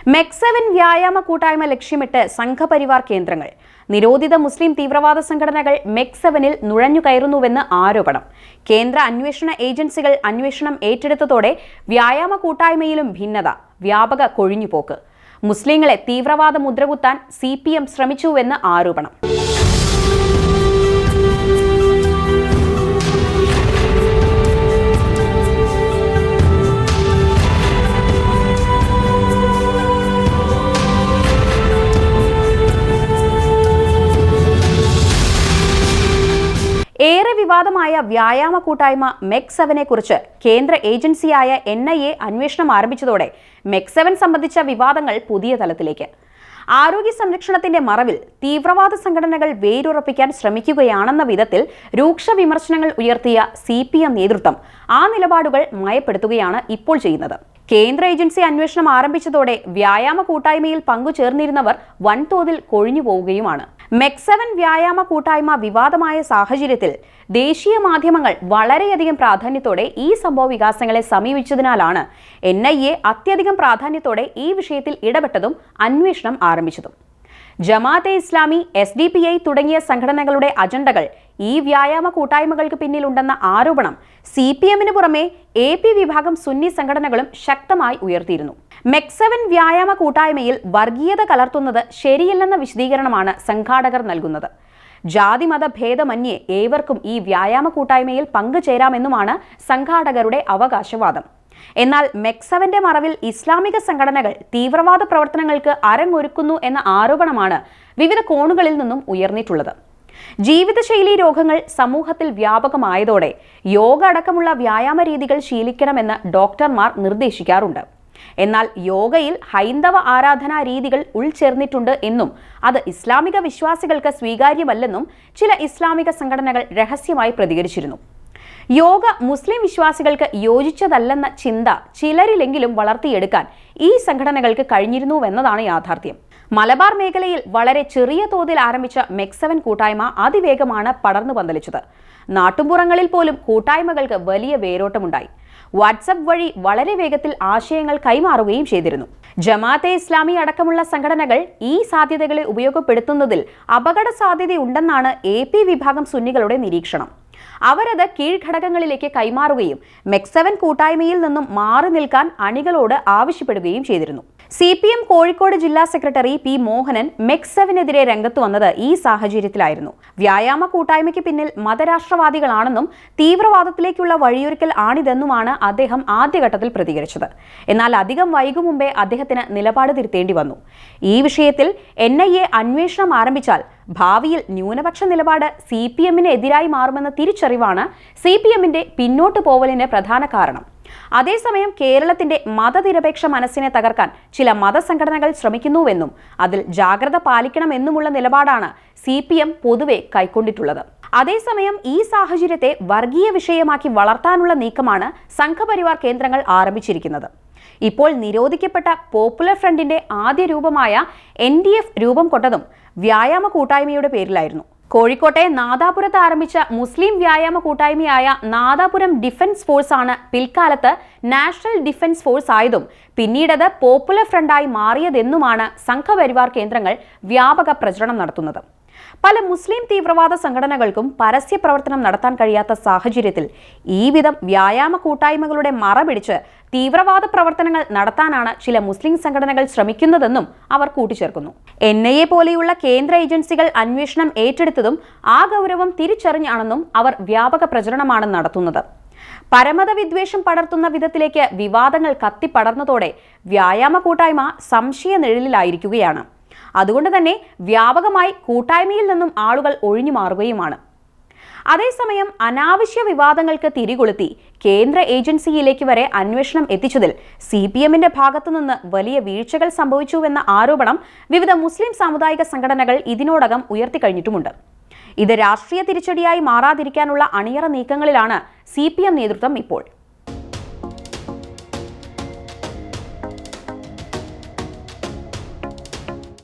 MEC7 വ്യായാമ കൂട്ടായ്മ ലക്ഷ്യമിട്ട് സംഘപരിവാർ കേന്ദ്രങ്ങൾ. നിരോധിത മുസ്ലിം തീവ്രവാദ സംഘടനകൾ MEC7-ൽ നുഴഞ്ഞുകയറുന്നുവെന്ന് ആരോപണം. കേന്ദ്ര അന്വേഷണ ഏജൻസികൾ അന്വേഷണം ഏറ്റെടുത്തതോടെ വ്യായാമ കൂട്ടായ്മയിലും ഭിന്നത, വ്യാപക കൊഴിഞ്ഞുപോക്ക്. മുസ്ലിങ്ങളെ തീവ്രവാദ മുദ്രകുത്താൻ CPM ശ്രമിച്ചുവെന്ന് ആരോപണം. ഏറെ വിവാദമായ വ്യായാമ കൂട്ടായ്മ MEC7 കുറിച്ച് കേന്ദ്ര ഏജൻസിയായ NIA അന്വേഷണം ആരംഭിച്ചതോടെ MEC7 സംബന്ധിച്ച വിവാദങ്ങൾ പുതിയ തലത്തിലേക്ക്. ആരോഗ്യ സംരക്ഷണത്തിന്റെ മറവിൽ തീവ്രവാദ സംഘടനകൾ വേരുറപ്പിക്കാൻ ശ്രമിക്കുകയാണെന്ന വിധത്തിൽ രൂക്ഷ വിമർശനങ്ങൾ ഉയർത്തിയ CPM നേതൃത്വം ആ നിലപാടുകൾ മയപ്പെടുത്തുകയാണ് ഇപ്പോൾ ചെയ്യുന്നത്. കേന്ദ്ര ഏജൻസി അന്വേഷണം ആരംഭിച്ചതോടെ വ്യായാമ കൂട്ടായ്മയിൽ പങ്കുചേർന്നിരുന്നവർ വൻതോതിൽ കൊഴിഞ്ഞുപോവുകയുമാണ്. MEC7 വ്യായാമ കൂട്ടായ്മ വിവാദമായ സാഹചര്യത്തിൽ ദേശീയ മാധ്യമങ്ങൾ വളരെയധികം പ്രാധാന്യത്തോടെ ഈ സംഭവ വികാസങ്ങളെ സമീപിച്ചതിനാലാണ് NIA അത്യധികം പ്രാധാന്യത്തോടെ ഈ വിഷയത്തിൽ ഇടപെട്ടതും അന്വേഷണം ആരംഭിച്ചതും. ജമാഅത്തെ ഇസ്ലാമി, SDPI തുടങ്ങിയ സംഘടനകളുടെ അജണ്ടകൾ ഈ വ്യായാമ കൂട്ടായ്മകൾക്ക് പിന്നിലുണ്ടെന്ന ആരോപണം CPM-ന് പുറമെ AP വിഭാഗം സുന്നി സംഘടനകളും ശക്തമായി ഉയർത്തിയിരുന്നു. MEC7 വ്യായാമ കൂട്ടായ്മയിൽ വർഗീയത കലർത്തുന്നത് ശരിയല്ലെന്ന വിശദീകരണമാണ് സംഘാടകർ നൽകുന്നത്. ജാതിമത ഭേദമന്യേ ഏവർക്കും ഈ വ്യായാമ കൂട്ടായ്മയിൽ പങ്കുചേരാമെന്നുമാണ് സംഘാടകരുടെ അവകാശവാദം. എന്നാൽ MEC7-ന്റെ മറവിൽ ഇസ്ലാമിക സംഘടനകൾ തീവ്രവാദ പ്രവർത്തനങ്ങൾക്ക് അരങ്ങൊരുക്കുന്നു എന്ന ആരോപണമാണ് വിവിധ കോണുകളിൽ നിന്നും ഉയർന്നിട്ടുള്ളത്. ജീവിതശൈലി രോഗങ്ങൾ സമൂഹത്തിൽ വ്യാപകമായതോടെ യോഗ അടക്കമുള്ള വ്യായാമ രീതികൾ ശീലിക്കണമെന്ന് ഡോക്ടർമാർ നിർദ്ദേശിക്കാറുണ്ട്. എന്നാൽ യോഗയിൽ ഹൈന്ദവ ആരാധനാ രീതികൾ ഉൾച്ചേർന്നിട്ടുണ്ട് എന്നും അത് ഇസ്ലാമിക വിശ്വാസികൾക്ക് സ്വീകാര്യമല്ലെന്നും ചില ഇസ്ലാമിക സംഘടനകൾ രഹസ്യമായി പ്രതികരിച്ചിരുന്നു. യോഗ മുസ്ലിം വിശ്വാസികൾക്ക് യോജിച്ചതല്ലെന്ന ചിന്ത ചിലരിലെങ്കിലും വളർത്തിയെടുക്കാൻ ഈ സംഘടനകൾക്ക് കഴിഞ്ഞിരുന്നുവെന്നതാണ് യാഥാർത്ഥ്യം. മലബാർ മേഖലയിൽ വളരെ ചെറിയ തോതിൽ ആരംഭിച്ച MEC7 കൂട്ടായ്മ അതിവേഗമാണ് പടർന്നു പന്തലിച്ചത്. നാട്ടുമ്പുറങ്ങളിൽ പോലും കൂട്ടായ്മകൾക്ക് വലിയ വേരോട്ടമുണ്ടായി. വാട്സപ്പ് വഴി വളരെ വേഗത്തിൽ ആശയങ്ങൾ കൈമാറുകയും ചെയ്തിരുന്നു. ജമാഅത്തെ ഇസ്ലാമി അടക്കമുള്ള സംഘടനകൾ ഈ സാധ്യതകളെ ഉപയോഗപ്പെടുത്തുന്നതിൽ അപകട സാധ്യതയുണ്ടെന്നാണ് AP വിഭാഗം സുന്നികളുടെ നിരീക്ഷണം. അവരത് കീഴ്ഘടകങ്ങളിലേക്ക് കൈമാറുകയും MEC7 കൂട്ടായ്മയിൽ നിന്നും മാറി നിൽക്കാൻ അണികളോട് ആവശ്യപ്പെടുകയും ചെയ്തിരുന്നു. CPM കോഴിക്കോട് ജില്ലാ സെക്രട്ടറി P. മോഹനൻ MEC7-നെതിരെ രംഗത്ത് വന്നത് ഈ സാഹചര്യത്തിലായിരുന്നു. വ്യായാമ കൂട്ടായ്മയ്ക്ക് പിന്നിൽ മതരാഷ്ട്രവാദികളാണെന്നും തീവ്രവാദത്തിലേക്കുള്ള വഴിയൊരുക്കൽ ആണിതെന്നുമാണ് അദ്ദേഹം ആദ്യഘട്ടത്തിൽ പ്രതികരിച്ചത്. എന്നാൽ അധികം വൈകും മുമ്പേ അദ്ദേഹത്തിന് നിലപാട് തിരുത്തേണ്ടി വന്നു. ഈ വിഷയത്തിൽ NIA അന്വേഷണം ആരംഭിച്ചാൽ ഭാവിയിൽ ന്യൂനപക്ഷ നിലപാട് CPM-ന് എതിരായി മാറുമെന്ന തിരിച്ചറിവാണ് CPM-ന്റെ പിന്നോട്ടു പോവലിന് പ്രധാന കാരണം. അതേസമയം കേരളത്തിന്റെ മതനിരപേക്ഷ മനസ്സിനെ തകർക്കാൻ ചില മതസംഘടനകൾ ശ്രമിക്കുന്നുവെന്നും അതിൽ ജാഗ്രത പാലിക്കണമെന്നുമുള്ള നിലപാടാണ് CPM പൊതുവെ കൈക്കൊണ്ടിട്ടുള്ളത്. അതേസമയം ഈ സാഹചര്യത്തെ വർഗീയ വിഷയമാക്കി വളർത്താനുള്ള നീക്കമാണ് സംഘപരിവാർ കേന്ദ്രങ്ങൾ ആരംഭിച്ചിരിക്കുന്നത്. ഇപ്പോൾ നിരോധിക്കപ്പെട്ട പോപ്പുലർ ഫ്രണ്ടിന്റെ ആദ്യ രൂപമായ NDF രൂപം കൊണ്ടതും വ്യായാമ കൂട്ടായ്മയുടെ പേരിലായിരുന്നു. കോഴിക്കോട്ടെ നാദാപുരത്ത് ആരംഭിച്ച മുസ്ലിം വ്യായാമ കൂട്ടായ്മയായ നാദാപുരം ഡിഫൻസ് ഫോഴ്സ് ആണ് പിൽക്കാലത്ത് നാഷണൽ ഡിഫൻസ് ഫോഴ്സ് ആയതും പിന്നീടത് പോപ്പുലർ ഫ്രണ്ടായി മാറിയതെന്നുമാണ് സംഘപരിവാർ കേന്ദ്രങ്ങൾ വ്യാപക പ്രചരണം നടത്തുന്നത്. പല മുസ്ലിം തീവ്രവാദ സംഘടനകൾക്കും പരസ്യ പ്രവർത്തനം നടത്താൻ കഴിയാത്ത സാഹചര്യത്തിൽ ഈ വിധം വ്യായാമ കൂട്ടായ്മകളുടെ മറപിടിച്ച് തീവ്രവാദ പ്രവർത്തനങ്ങൾ നടത്താനാണ് ചില മുസ്ലിം സംഘടനകൾ ശ്രമിക്കുന്നതെന്നും അവർ കൂട്ടിച്ചേർക്കുന്നു. NIA പോലെയുള്ള കേന്ദ്ര ഏജൻസികൾ അന്വേഷണം ഏറ്റെടുത്തതും ആ ഗൗരവം തിരിച്ചറിഞ്ഞാണെന്നും അവർ വ്യാപക പ്രചരണമാണ് നടത്തുന്നത്. പരമത വിദ്വേഷം പടർത്തുന്ന വിധത്തിലേക്ക് വിവാദങ്ങൾ കത്തിപ്പടർന്നതോടെ വ്യായാമ കൂട്ടായ്മ സംശയ നിഴലിലായിരിക്കുകയാണ്. അതുകൊണ്ട് തന്നെ വ്യാപകമായി കൂട്ടായ്മയിൽ നിന്നും ആളുകൾ ഒഴിഞ്ഞു മാറുകയുമാണ്. അതേസമയം അനാവശ്യ വിവാദങ്ങൾക്ക് തിരികൊളുത്തി കേന്ദ്ര ഏജൻസിയിലേക്ക് വരെ അന്വേഷണം എത്തിച്ചതിൽ CPM-ന്റെ ഭാഗത്തുനിന്ന് വലിയ വീഴ്ചകൾ സംഭവിച്ചുവെന്ന ആരോപണം വിവിധ മുസ്ലിം സാമുദായിക സംഘടനകൾ ഇതിനോടകം ഉയർത്തിക്കഴിഞ്ഞിട്ടുമുണ്ട്. ഇത് രാഷ്ട്രീയ തിരിച്ചടിയായി മാറാതിരിക്കാനുള്ള അണിയറ നീക്കങ്ങളിലാണ് CPM നേതൃത്വം ഇപ്പോൾ.